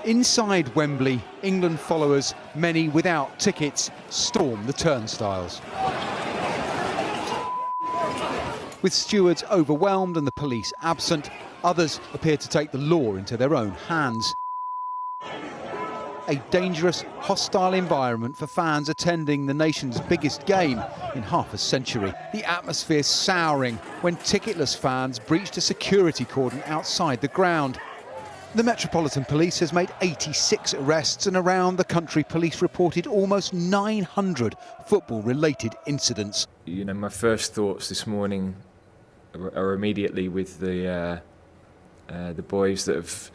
Inside Wembley, England followers, many without tickets, storm the turnstiles. With stewards overwhelmed and the police absent, others appear to take the law into their own hands. A dangerous, hostile environment for fans attending the nation's biggest game in half a century. The atmosphere souring when ticketless fans breached a security cordon outside the ground. The Metropolitan Police has made 86 arrests, and around the country police reported almost 900 football-related incidents. You know, my first thoughts this morning are immediately with the boys that have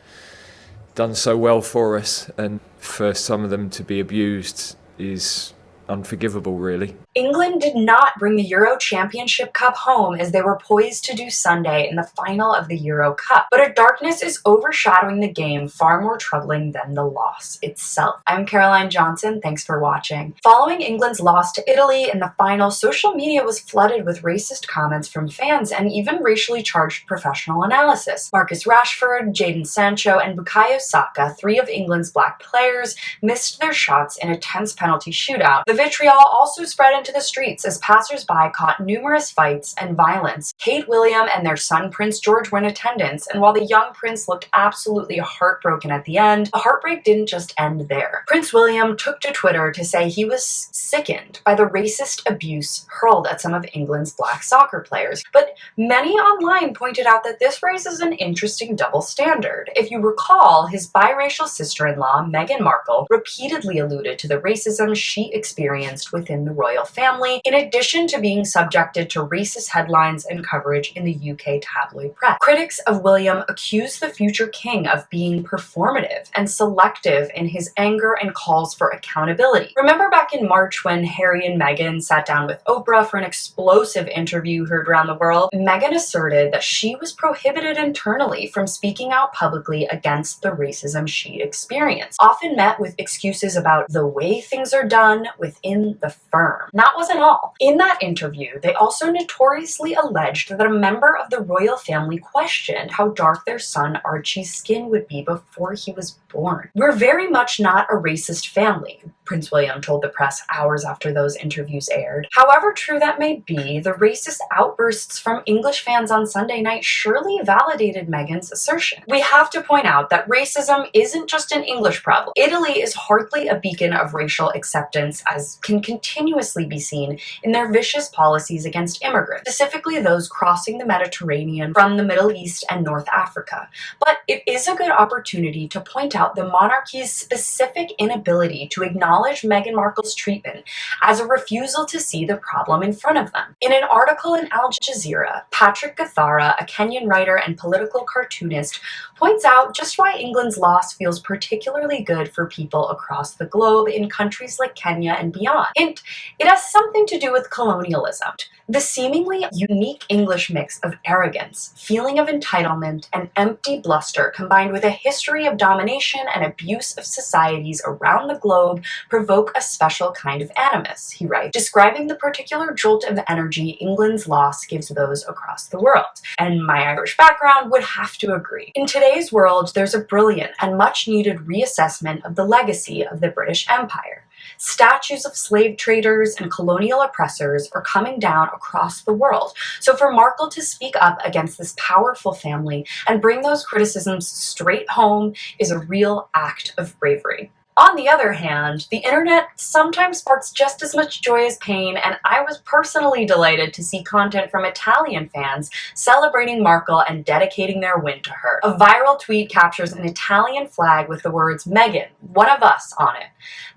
done so well for us, and for some of them to be abused is unforgivable, really. England did not bring the Euro Championship Cup home as they were poised to do Sunday in the final of the Euro Cup. But a darkness is overshadowing the game far more troubling than the loss itself. I'm Caroline Johnson, thanks for watching. Following England's loss to Italy in the final, social media was flooded with racist comments from fans and even racially charged professional analysis. Marcus Rashford, Jadon Sancho, and Bukayo Saka, three of England's black players, missed their shots in a tense penalty shootout. The vitriol also spread into the streets as passers-by caught numerous fights and violence. Kate William and their son Prince George were in attendance, and while the young prince looked absolutely heartbroken at the end, the heartbreak didn't just end there. Prince William took to Twitter to say he was sickened by the racist abuse hurled at some of England's black soccer players. But many online pointed out that this raises an interesting double standard. If you recall, his biracial sister-in-law, Meghan Markle, repeatedly alluded to the racism she experienced within the royal family, in addition to being subjected to racist headlines and coverage in the UK tabloid press. Critics of William accused the future king of being performative and selective in his anger and calls for accountability. Remember back in March when Harry and Meghan sat down with Oprah for an explosive interview heard around the world? Meghan asserted that she was prohibited internally from speaking out publicly against the racism she experienced, often met with excuses about the way things are done within the firm. That wasn't all. In that interview, they also notoriously alleged that a member of the royal family questioned how dark their son Archie's skin would be before he was born. "We're very much not a racist family," Prince William told the press hours after those interviews aired. However true that may be, the racist outbursts from English fans on Sunday night surely validated Meghan's assertion. We have to point out that racism isn't just an English problem. Italy is hardly a beacon of racial acceptance, as can continuously be seen in their vicious policies against immigrants, specifically those crossing the Mediterranean from the Middle East and North Africa. But it is a good opportunity to point out the monarchy's specific inability to acknowledge Meghan Markle's treatment as a refusal to see the problem in front of them. In an article in Al Jazeera, Patrick Gathara, a Kenyan writer and political cartoonist, points out just why England's loss feels particularly good for people across the globe in countries like Kenya and beyond. Hint, it has something to do with colonialism. The seemingly unique English mix of arrogance, feeling of entitlement, and empty bluster combined with a history of domination and abuse of societies around the globe provoke a special kind of animus, he writes, describing the particular jolt of energy England's loss gives those across the world. And my Irish background would have to agree. In today's world, there's a brilliant and much-needed reassessment of the legacy of the British Empire. Statues of slave traders and colonial oppressors are coming down across the world. So for Markle to speak up against this powerful family and bring those criticisms straight home is a real act of bravery. On the other hand, the internet sometimes sparks just as much joy as pain, and I was personally delighted to see content from Italian fans celebrating Markle and dedicating their win to her. A viral tweet captures an Italian flag with the words "Meghan, one of us" on it.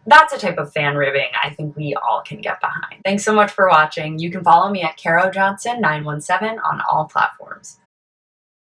That's a type of fan ribbing I think we all can get behind. Thanks so much for watching. You can follow me at CaroJohnson917 on all platforms.